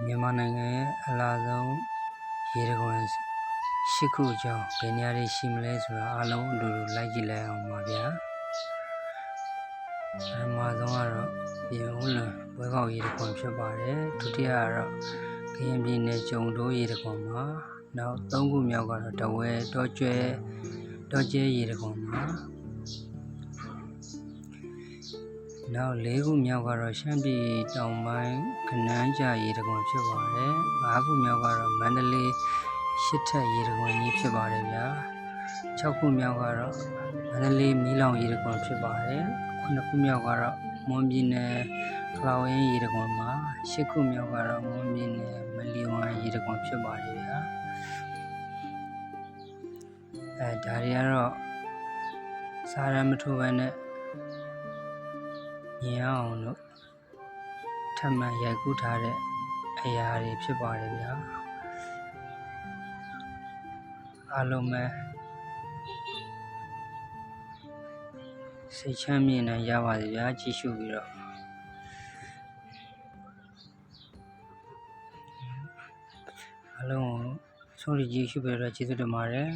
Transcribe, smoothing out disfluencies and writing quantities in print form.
မြန်မာနိုင်ငံရဲ့အလားဆုံးရေတံခွန်၈ခုအကြောင်းဘယ်နေရာတွေရှိမလဲဆိုတာအားလုံးအတူတူလိုက်ကြည့်လိုက်အောင်ပါဗျာပထမဆုံးကတော့ပြင်ဦးလွင်ဘွဲကောက်ရေတံခွန်ဖြစ်ပါတယ်ဒုတိယကတော့ကရင်ပြည်နယ်ကျုံတိုးရေတံခွန်မှာနောက်၃ခုမြောက်ကတော့တဝဲတောကျဲရေတံခွန်မှာနောက်၄ခုမြောက်ကတော့ရှမ်းပြည်တောင်ပိုင်းကနန်းကျရေတံခွန်ဖြစ်ပါတယ်၅ခုမြောက်ကတော့မန္တလေးရှစ်ထက်ရေတံခွန်ကြီးဖြစ်ပါတယ်ဗျာ6ခုမြောက်ကတော့မန္တလေးမီးလောင်ရေတံခွန်ဖြစ်ပါတယ်9ခုမြောက်ကတော့မွန်ပြည်နယ်ဖလောက်ရင်းရေတံခွန်မှာ10ခုမြောက်ကတော့မွန်ပြည်နယ်မလီဝမ်ရေတံခွန်ဖြစ်ပါတယ်ဗျာဒါတွေကတော့စာရမ်းမထိုးဘဲနဲ့မြင်အောင်လို့ထပ်မံရိုက်ကူးထားတဲ့အရာတွေဖြစ်ပါတယ်ဗျာအားလုံးပဲစိတ်ချမ်းမြေ့နိုင်ကြပါစေဗျာကြည့်ရှုပြီးတော့အားလုံးဆုံးဖြတ်ကြည့်ရှုပြီးတော့ကျေးဇူးတင်ပါတယ်